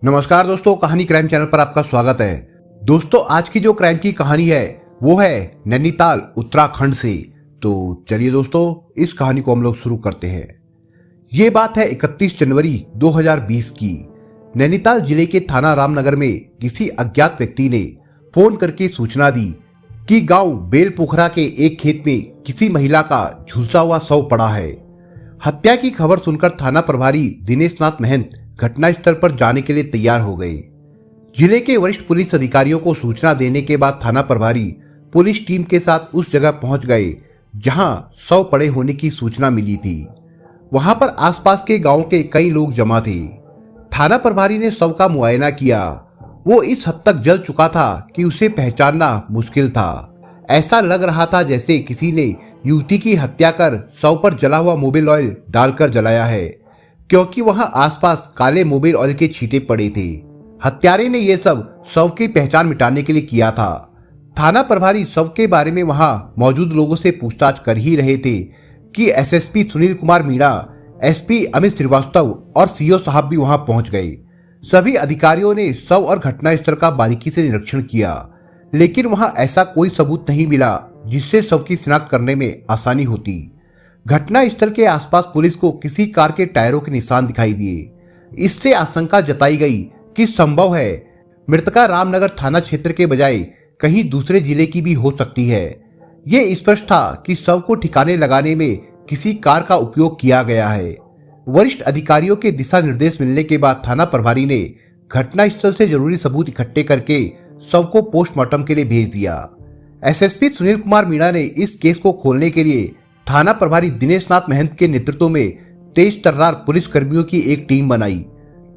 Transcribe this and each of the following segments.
नमस्कार दोस्तों, कहानी क्राइम चैनल पर आपका स्वागत है। दोस्तों, आज की जो क्राइम की कहानी है वो है नैनीताल उत्तराखंड से। तो चलिए दोस्तों, इस कहानी को हम लोग शुरू करते हैं। ये बात है 31 जनवरी 2020 की। नैनीताल जिले के थाना रामनगर में किसी अज्ञात व्यक्ति ने फोन करके सूचना दी कि गांव बेलपोखरा के एक खेत में किसी महिला का झुलसा हुआ शव पड़ा है। हत्या की खबर सुनकर थाना प्रभारी दिनेश नाथ महंत घटनास्थल पर जाने के लिए तैयार हो गए। जिले के वरिष्ठ पुलिस अधिकारियों को सूचना देने के बाद थाना प्रभारी पुलिस टीम के साथ उस जगह पहुंच गए जहां शव पड़े होने की सूचना मिली थी। वहां पर आसपास के गांव के कई लोग जमा थे। थाना प्रभारी ने शव का मुआयना किया। वो इस हद तक जल चुका था कि उसे पहचानना मुश्किल था। ऐसा लग रहा था जैसे किसी ने युवती की हत्या कर शव पर जला हुआ मोबिल ऑयल डालकर जलाया है, क्योंकि वहां आसपास काले मोबिल ऑयल के छींटे पड़े थे। हत्यारे ने यह सब शव की पहचान मिटाने के लिए किया था। थाना प्रभारी शव के बारे में वहां मौजूद लोगों से पूछताछ कर ही रहे थे कि एसएसपी सुनील कुमार मीणा, एसपी अमित श्रीवास्तव और सीओ साहब भी वहां पहुंच गए। सभी अधिकारियों ने शव और घटनास्थल का बारीकी से निरीक्षण किया, लेकिन वहां ऐसा कोई सबूत नहीं मिला जिससे शव की शिनाख्त करने में आसानी होती। घटनास्थल के आसपास पुलिस को किसी कार के टायरों के निशान दिखाई दिए। इससे आशंका जताई गई कि संभव है मृतका रामनगर थाना क्षेत्र के बजाय कहीं दूसरे जिले की भी हो सकती है। ये स्पष्ट था कि शव को ठिकाने लगाने में किसी कार का उपयोग किया गया है। वरिष्ठ अधिकारियों के दिशा निर्देश मिलने के बाद थाना प्रभारी ने घटनास्थल से जरूरी सबूत इकट्ठे करके शव को पोस्टमार्टम के लिए भेज दिया। एसएसपी सुनील कुमार मीणा ने इस केस को खोलने के लिए थाना प्रभारी दिनेश नाथ महंत के नेतृत्व में तेज तर्रार पुलिस कर्मियों की एक टीम बनाई।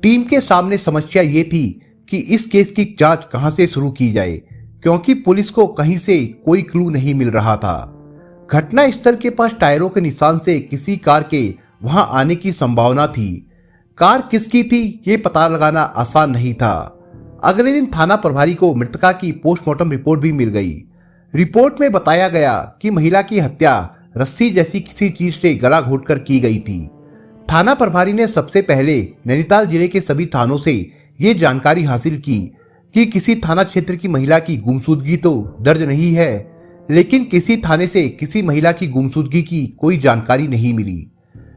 टीम के सामने समस्या ये थी कि इस केस की जांच कहां से शुरू की जाए, क्योंकि पुलिस को कहीं से कोई क्लू नहीं मिल रहा था। घटनास्थल के पास टायरों के निशान से किसी कार के वहां आने की संभावना थी। कार किसकी थी ये पता लगाना आसान नहीं था। अगले दिन थाना प्रभारी को मृतका की पोस्टमार्टम रिपोर्ट भी मिल गई। रिपोर्ट में बताया गया कि महिला की हत्या रस्सी जैसी किसी चीज से गला घोटकर की गई थी। थाना प्रभारी ने सबसे पहले नैनीताल जिले के सभी थानों से ये जानकारी हासिल की कि किसी थाना क्षेत्र की महिला की गुमशुदगी तो दर्ज नहीं है, लेकिन किसी थाने से किसी महिला की गुमशुदगी की कोई जानकारी नहीं मिली।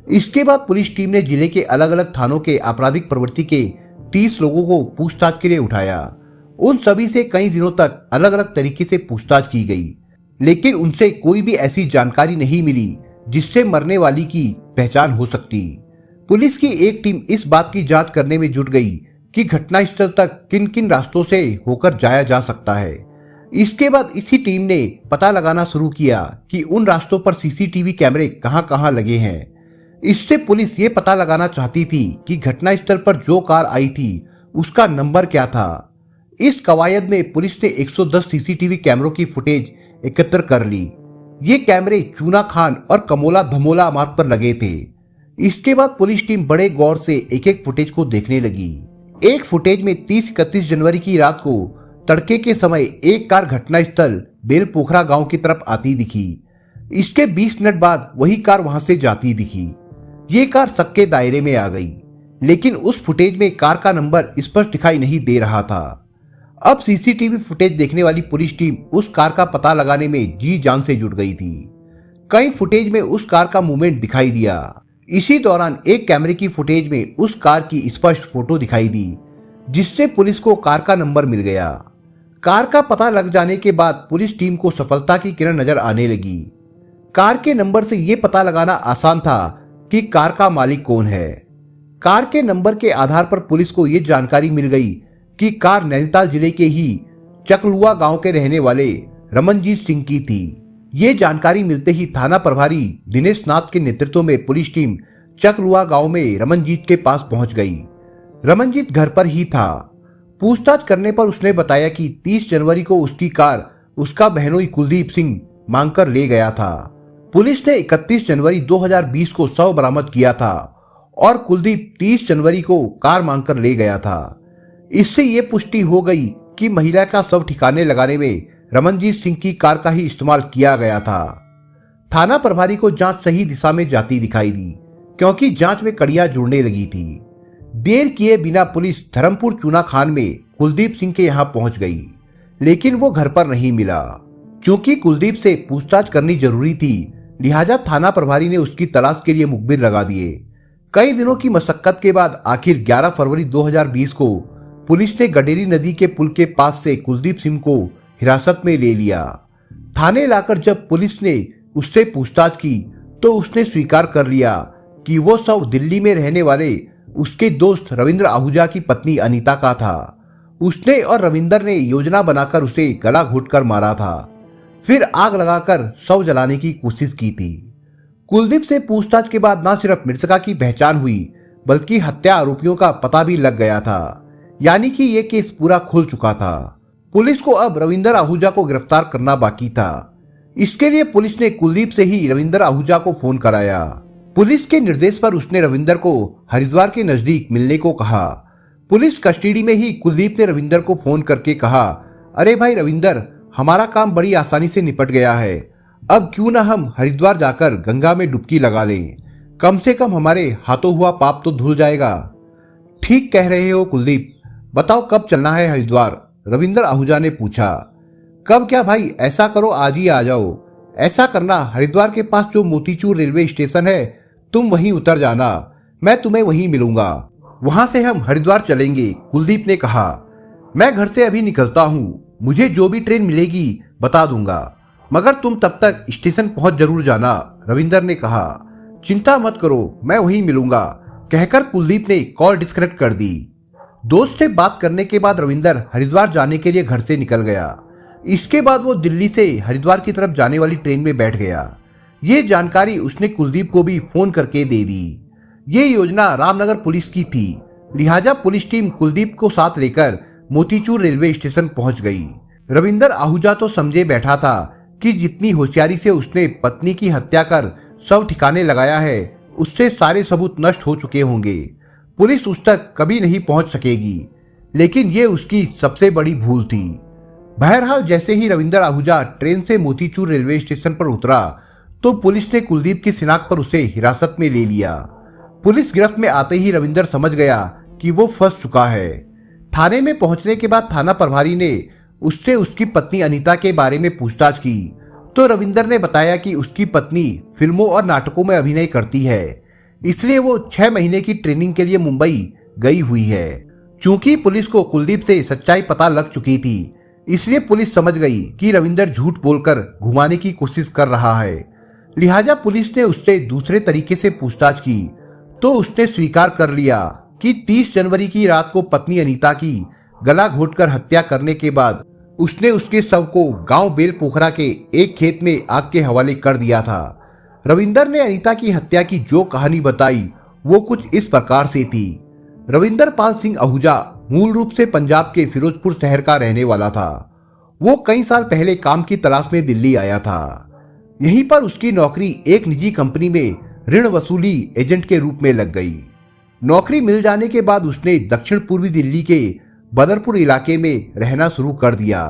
इसके बाद पुलिस टीम ने जिले के अलग अलग थानों के आपराधिक प्रवृत्ति के 30 लोगों को पूछताछ के लिए उठाया। उन सभी से कई दिनों तक अलग अलग तरीके से पूछताछ की गई, लेकिन उनसे कोई भी ऐसी जानकारी नहीं मिली जिससे मरने वाली की पहचान हो सकती। पुलिस की एक टीम इस बात की जांच करने में जुट गई कि घटनास्थल तक किन किन रास्तों से होकर जाया जा सकता है। इसके बाद इसी टीम ने पता लगाना शुरू किया कि उन रास्तों पर सीसीटीवी कैमरे कहां कहां लगे हैं। इससे पुलिस ये पता लगाना चाहती थी कि घटनास्थल पर जो कार आई थी उसका नंबर क्या था। इस कवायद में पुलिस ने 110 सीसीटीवी कैमरों की फुटेज एकत्र कर ली। ये कैमरे चूना खान और कमोला धमोला मार्ग पर लगे थे। इसके बाद पुलिस टीम बड़े गौर से एक एक फुटेज को देखने लगी। एक फुटेज में 30-31 जनवरी की रात को तड़के के समय एक कार घटनास्थल बेलपोखरा गांव की तरफ आती दिखी। इसके 20 मिनट बाद वही कार वहां से जाती दिखी। ये कार शक के दायरे में आ गई, लेकिन उस फुटेज में कार का नंबर स्पष्ट दिखाई नहीं दे रहा था। अब सीसीटीवी फुटेज देखने वाली पुलिस टीम उस कार का पता लगाने में जी जान से जुट गई थी। कई फुटेज में उस कार का मूवमेंट दिखाई दिया। इसी दौरान एक कैमरे की फुटेज में उस कार की स्पष्ट फोटो दिखाई दी, जिससे पुलिस को कार का नंबर मिल गया। कार का पता लग जाने के बाद पुलिस टीम को सफलता की किरण नजर आने लगी। कार के नंबर से यह पता लगाना आसान था कि कार का मालिक कौन है। कार के नंबर के आधार पर पुलिस को यह जानकारी मिल गई कि कार नैनीताल जिले के ही चकलुआ गांव के रहने वाले रमनजीत सिंह की थी। ये जानकारी मिलते ही थाना प्रभारी दिनेश नाथ के नेतृत्व में पुलिस टीम चकलुआ गांव में रमनजीत के पास पहुंच गई। रमनजीत घर पर ही था। पूछताछ करने पर उसने बताया कि 30 जनवरी को उसकी कार उसका बहनोई कुलदीप सिंह मांगकर ले गया था। पुलिस ने 31 जनवरी 2020 को शव बरामद किया था और कुलदीप 30 जनवरी को कार मांगकर ले गया था। इससे यह पुष्टि हो गई कि महिला का शव ठिकाने लगाने में रमनजीत सिंह की कार का ही इस्तेमाल किया गया था। थाना प्रभारी को जांच सही दिशा में जाती दिखाई दी, क्योंकि जांच में कड़ियां जुड़ने लगी थी। देर किए बिना पुलिस धर्मपुर चूना खान में कुलदीप सिंह के यहाँ पहुंच गई, लेकिन वो घर पर नहीं मिला। क्योंकि कुलदीप से पूछताछ करनी जरूरी थी, लिहाजा थाना प्रभारी ने उसकी तलाश के लिए मुखबिर लगा दिए। कई दिनों की मशक्कत के बाद आखिर 11 फरवरी 2020 को पुलिस ने गडेरी नदी के पुल के पास से कुलदीप सिंह को हिरासत में ले लिया। थाने लाकर जब पुलिस ने उससे पूछताछ की तो उसने स्वीकार कर लिया कि वो शव दिल्ली में रहने वाले उसके दोस्त रविंद्र आहूजा की पत्नी अनीता का था। उसने और रविंदर ने योजना बनाकर उसे गला घोंटकर मारा था, फिर आग लगाकर शव जलाने की कोशिश की थी। कुलदीप से पूछताछ के बाद न सिर्फ मृतका की पहचान हुई, बल्कि हत्या आरोपियों का पता भी लग गया था, यानी कि यह केस पूरा खुल चुका था। पुलिस को अब रविंदर आहूजा को गिरफ्तार करना बाकी था। इसके लिए पुलिस ने कुलदीप से ही रविंदर आहूजा को फोन कराया। पुलिस के निर्देश पर उसने रविंदर को हरिद्वार के नजदीक मिलने को कहा। पुलिस कस्टडी में ही कुलदीप ने रविंदर को फोन करके कहा, अरे भाई रविंदर, हमारा काम बड़ी आसानी से निपट गया है। अब क्यों ना हम हरिद्वार जाकर गंगा में डुबकी लगा लें, कम से कम हमारे हाथों हुआ पाप तो धुल जाएगा। ठीक कह रहे हो कुलदीप, बताओ कब चलना है हरिद्वार? रविंदर आहूजा ने पूछा। कब क्या भाई, ऐसा करो आज ही आ जाओ। ऐसा करना, हरिद्वार के पास जो मोतीचूर रेलवे स्टेशन है, तुम वहीं उतर जाना, मैं तुम्हें वहीं मिलूंगा। वहां से हम हरिद्वार चलेंगे, कुलदीप ने कहा। मैं घर से अभी निकलता हूँ, मुझे जो भी ट्रेन मिलेगी बता दूंगा, मगर तुम तब तक स्टेशन पहुंच जरूर जाना, रविंदर ने कहा। चिंता मत करो, मैं वहीं मिलूंगा, कहकर कुलदीप ने कॉल डिस्कनेक्ट कर दी। दोस्त से बात करने के बाद रविंदर हरिद्वार जाने के लिए घर से निकल गया। इसके बाद वो दिल्ली से हरिद्वार की तरफ जाने वाली ट्रेन में बैठ गया। ये जानकारी उसने कुलदीप को भी फोन करके दे दी। ये योजना रामनगर पुलिस की थी, लिहाजा पुलिस टीम कुलदीप को साथ लेकर मोतीचूर रेलवे स्टेशन पहुंच गई। रविंदर आहूजा तो समझे बैठा था कि जितनी होशियारी से उसने पत्नी की हत्या कर शव ठिकाने लगाया है, उससे सारे सबूत नष्ट हो चुके होंगे, पुलिस उस तक कभी नहीं पहुंच सकेगी। लेकिन ये उसकी सबसे बड़ी भूल थी। बहरहाल जैसे ही रविंदर आहूजा ट्रेन से मोतीचूर रेलवे स्टेशन पर उतरा तो पुलिस ने कुलदीप की शिनाख्त पर उसे हिरासत में ले लिया। पुलिस गिरफ्त में आते ही रविंदर समझ गया कि वो फंस चुका है। थाने में पहुंचने के बाद थाना प्रभारी ने उससे उसकी पत्नी अनीता के बारे में पूछताछ की तो रविंदर ने बताया कि उसकी पत्नी फिल्मों और नाटकों में अभिनय करती है, इसलिए वो 6 महीने की ट्रेनिंग के लिए मुंबई गई हुई है। चूंकि पुलिस को कुलदीप से सच्चाई पता लग चुकी थी, इसलिए पुलिस समझ गई कि रविंदर झूठ बोलकर घुमाने की कोशिश कर रहा है। लिहाजा पुलिस ने उससे दूसरे तरीके से पूछताछ की तो उसने स्वीकार कर लिया कि 30 जनवरी की रात को पत्नी अनीता की गला घोंटकर हत्या करने के बाद उसने उसके शव को गांव बेल पोखरा के एक खेत में आग के हवाले कर दिया था। रविंदर ने अनीता की हत्या की जो कहानी बताई वो कुछ इस प्रकार से थी। रविंदर पाल सिंह आहूजा मूल रूप से पंजाब के फिरोजपुर शहर का रहने वाला था। वो कई साल पहले काम की तलाश में दिल्ली आया था। यहीं पर उसकी नौकरी एक निजी कंपनी में ऋण वसूली एजेंट के रूप में लग गई। नौकरी मिल जाने के बाद उसने दक्षिण पूर्वी दिल्ली के बदरपुर इलाके में रहना शुरू कर दिया।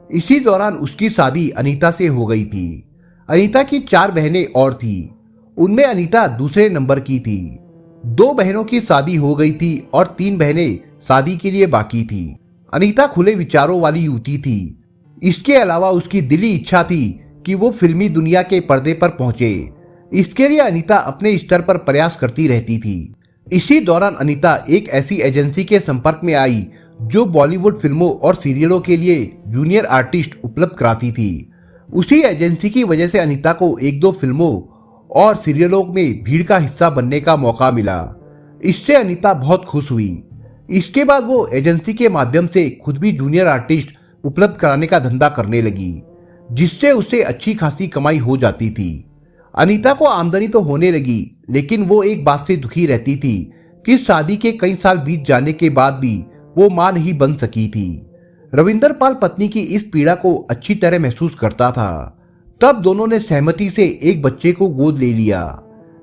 इसी दौरान उसकी शादी अनीता से हो गई थी। अनीता की 4 बहनें और थी, उनमें अनीता दूसरे नंबर की थी। 2 बहनों की शादी हो गई थी और 3 बहनें शादी के लिए बाकी थी। अनीता खुले विचारों वाली युवती थी। इसके अलावा उसकी दिली इच्छा थी कि वो फिल्मी दुनिया के पर्दे पर पहुंचे। इसके लिए अनीता अपने स्तर पर प्रयास करती रहती थी। इसी दौरान अनीता एक ऐसी एजेंसी के संपर्क में आई जो बॉलीवुड फिल्मों और सीरियलों के लिए जूनियर आर्टिस्ट उपलब्ध कराती थी। उसी एजेंसी की वजह से अनीता को 1-2 फिल्मों और सीरियलों में भीड़ का हिस्सा बनने का मौका मिला। इससे अनीता बहुत खुश हुई। इसके बाद वो एजेंसी के माध्यम से खुद भी जूनियर आर्टिस्ट उपलब्ध कराने का धंधा करने लगी, जिससे उसे अच्छी खासी कमाई हो जाती थी। अनीता को आमदनी तो होने लगी, लेकिन वो एक बात से दुखी रहती थी कि शादी के कई साल बीत जाने के बाद भी वो मां नहीं बन सकी थी। रविंदर पाल पत्नी की इस पीड़ा को अच्छी तरह महसूस करता था। तब दोनों ने सहमति से एक बच्चे को गोद ले लिया।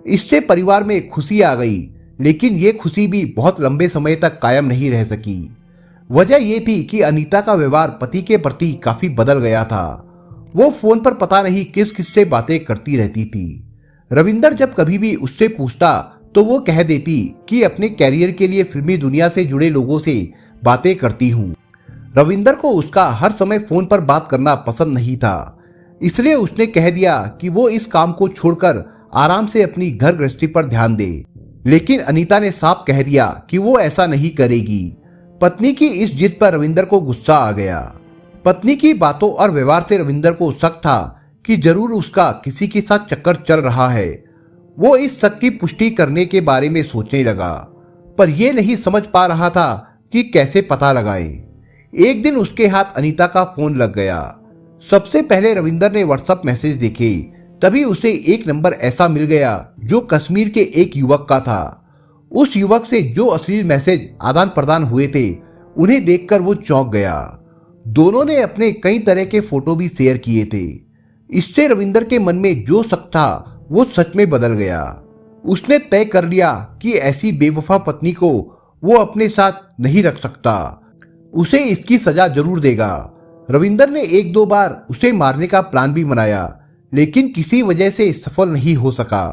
इससे परिवार में खुशी आ गई, लेकिन ये खुशी भी बहुत लंबे समय तक कायम नहीं रह सकी। वजह यह थी कि अनीता का व्यवहार पति के प्रति काफी बदल गया था। वो फोन पर पता नहीं किस किस से बातें करती रहती थी। रविंदर जब कभी भी उससे पूछता तो वो कह देती कि अपने कैरियर के लिए फिल्मी दुनिया से जुड़े लोगों से बातें करती हूँ। रविंदर को उसका हर समय फोन पर बात करना पसंद नहीं था, इसलिए उसने कह दिया कि वो इस काम को छोड़कर आराम से अपनी घर गृहस्थी पर ध्यान दे। लेकिन अनीता ने साफ कह दिया कि वो ऐसा नहीं करेगी। पत्नी की इस जिद पर रविंदर को गुस्सा आ गया। पत्नी की बातों और व्यवहार से रविंदर को शक था कि जरूर उसका किसी के साथ चक्कर चल रहा है। वो इस शक की पुष्टि करने के बारे में सोचने लगा, पर यह नहीं समझ पा रहा था कि कैसे पता लगाए। एक दिन उसके हाथ अनीता का फोन लग गया। सबसे पहले रविंदर ने व्हाट्सएप मैसेज देखे, तभी उसे एक नंबर ऐसा मिल गया जो कश्मीर के एक युवक का था। उस युवक से जो अश्लील मैसेज आदान प्रदान हुए थे, उन्हें देखकर वो चौंक गया। दोनों ने अपने कई तरह के फोटो भी शेयर किए थे। इससे रविंदर के मन में जो शक था वो सच में बदल गया। उसने तय कर लिया कि ऐसी बेवफा पत्नी को वो अपने साथ नहीं रख सकता, उसे इसकी सजा जरूर देगा। रविंदर ने एक दो बार उसे मारने का प्लान भी बनाया, लेकिन किसी वजह से सफल नहीं हो सका।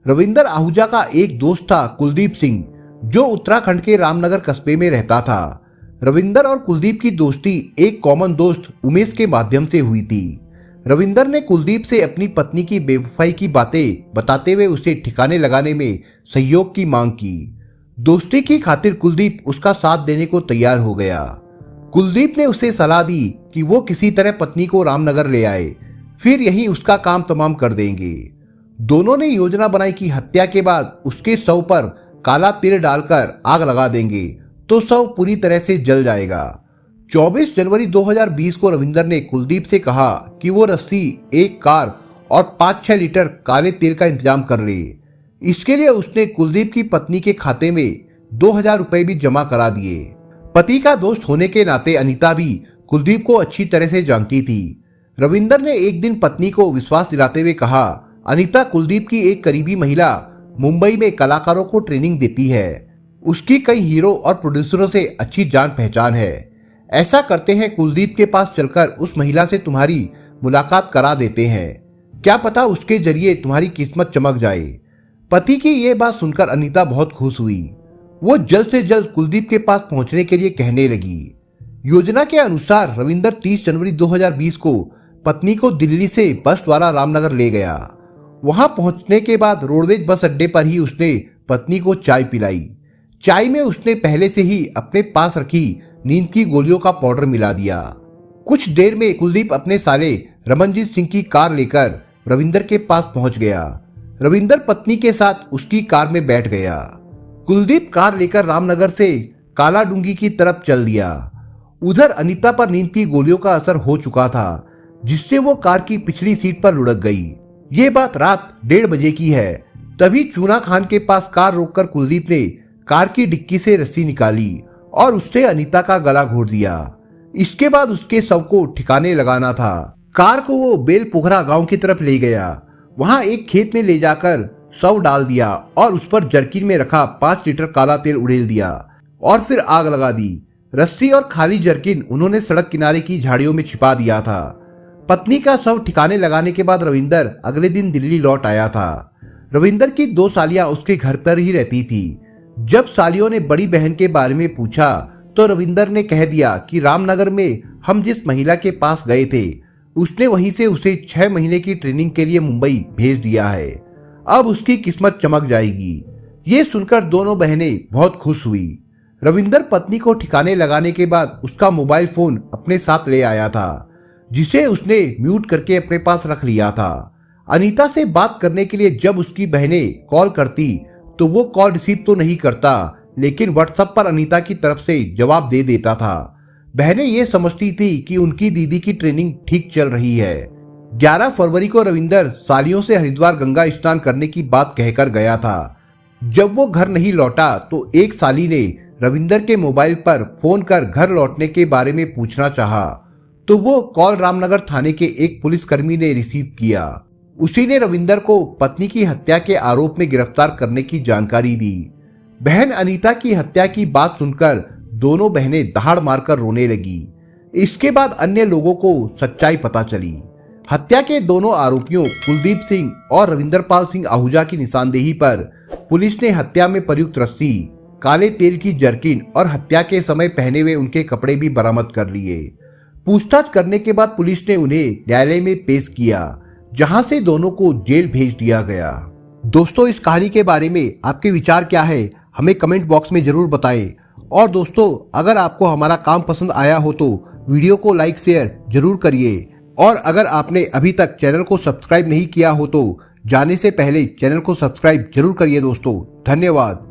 रविंदर आहूजा का एक दोस्त था कुलदीप सिंह, जो उत्तराखंड के रामनगर कस्बे में रहता था। रविंदर और कुलदीप की दोस्ती एक कॉमन दोस्त उमेश के माध्यम से हुई थी। रविंदर ने कुलदीप से अपनी पत्नी की बेवफाई की बातें बताते हुए उसे ठिकाने लगाने में सहयोग की मांग की। दोस्ती की खातिर कुलदीप उसका साथ देने को तैयार हो गया। कुलदीप ने उसे सलाह दी कि वो किसी तरह पत्नी को रामनगर ले आए, फिर यहीं उसका काम तमाम कर देंगे। दोनों ने योजना बनाई कि हत्या के बाद उसके शव पर काला तिल डालकर आग लगा देंगे तो शव पूरी तरह से जल जाएगा। 24 जनवरी 2020 को रविंदर ने कुलदीप से कहा कि वो रस्सी, एक कार और 5-6 लीटर काले तेल का इंतजाम कर ले। इसके लिए उसने कुलदीप की पत्नी के खाते में 2000 रुपए भी जमा करा दिए। पति का दोस्त होने के नाते अनीता भी कुलदीप को अच्छी तरह से जानती थी। रविंदर ने एक दिन पत्नी को विश्वास दिलाते हुए कहा, अनीता कुलदीप की एक करीबी महिला मुंबई में कलाकारों को ट्रेनिंग देती है। उसकी कई हीरो और प्रोड्यूसरों से अच्छी जान पहचान है। ऐसा करते हैं, कुलदीप के पास चलकर उस महिला से तुम्हारी मुलाकात करा देते हैं, क्या पता उसके जरिए तुम्हारी किस्मत चमक जाए। पति की यह बात सुनकर अनीता बहुत खुश हुई। वो जल्द से जल्द कुलदीप के पास पहुंचने के लिए कहने लगी। योजना के अनुसार रविंदर 30 जनवरी 2020 को पत्नी को दिल्ली से बस द्वारा रामनगर ले गया। वहां पहुंचने के बाद रोडवेज बस अड्डे पर ही उसने पत्नी को चाय पिलाई। चाय में उसने पहले से ही अपने पास रखी नींद की गोलियों का पाउडर मिला दिया। कुछ देर में कुलदीप अपने साले रमनजीत सिंह की कार लेकर रविंदर के पास पहुंच गया। रविंदर पत्नी के साथ उसकी कार में बैठ गया। कुलदीप कार लेकर रामनगर से कालाडूंगी की तरफ चल दिया। उधर अनीता पर नींद की गोलियों का असर हो चुका था, जिससे वो कार की पिछली सीट पर लुढ़क गई। ये बात रात 1:30 बजे की है। तभी चूना खान के पास कार रोककर कुलदीप ने कार की डिक्की से रस्सी निकाली और उससे अनीता का गला घोट दिया। इसके बाद उसके शव को ठिकाने लगाना था। कार को वो बेलपोखरा गांव की तरफ ले गया। वहां एक खेत में ले जाकर शव डाल दिया और उस पर जर्किन में रखा 5 लीटर काला तेल उड़ेल दिया और फिर आग लगा दी। रस्सी और खाली जर्किन उन्होंने सड़क किनारे की झाड़ियों में छिपा दिया था। पत्नी का शव ठिकाने लगाने के बाद रविंदर अगले दिन दिल्ली लौट आया था। रविंदर की 2 सालियां उसके घर पर ही रहती थी। जब सालियों ने बड़ी बहन के बारे में पूछा तो रविंदर ने कह दिया कि रामनगर में हम जिस महिला के पास गए थे, उसने वहीं से उसे 6 महीने की ट्रेनिंग के लिए मुंबई भेज दिया है। अब उसकी किस्मत चमक जाएगी। ये सुनकर दोनों बहनें बहुत खुश हुई। रविंदर पत्नी को ठिकाने लगाने के बाद उसका मोबाइल फोन अपने साथ ले आया था, जिसे उसने म्यूट करके अपने पास रख लिया था। अनीता से बात करने के लिए जब उसकी बहनें कॉल करती तो वो कॉल रिसीव तो नहीं करता, लेकिन व्हाट्सएप पर अनीता की तरफ से जवाब दे देता था। बहनें ये समझती थी कि उनकी दीदी की ट्रेनिंग ठीक चल रही है। 11 फरवरी को रविंदर सालियों से हरिद्वार गंगा स्नान करने की बात कहकर गया था। जब वो घर नहीं लौटा तो एक साली ने रविंदर के मोबाइल पर फोन कर घर लौटने के बारे में पूछना चाहा, तो वो कॉल रामनगर थाने के एक पुलिसकर्मी ने रिसीव किया। उसी ने रविंदर को पत्नी की हत्या के आरोप में गिरफ्तार करने की जानकारी दी। बहन अनीता की हत्या की बात सुनकर दोनों बहनें दहाड़ मारकर रोने लगी। इसके बाद अन्य लोगों को सच्चाई पता चली। हत्या के दोनों आरोपियों कुलदीप सिंह और रविंदर पाल सिंह आहूजा की निशानदेही पर पुलिस ने हत्या में प्रयुक्त रस्सी, काले तेल की जर्किन और हत्या के समय पहने हुए उनके कपड़े भी बरामद कर लिए। पूछताछ करने के बाद पुलिस ने उन्हें न्यायालय में पेश किया, जहां से दोनों को जेल भेज दिया गया। दोस्तों, इस कहानी के बारे में आपके विचार क्या है, हमें कमेंट बॉक्स में जरूर बताएं। और दोस्तों, अगर आपको हमारा काम पसंद आया हो तो वीडियो को लाइक शेयर जरूर करिए। और अगर आपने अभी तक चैनल को सब्सक्राइब नहीं किया हो तो जाने से पहले चैनल को सब्सक्राइब जरूर करिए दोस्तों। धन्यवाद।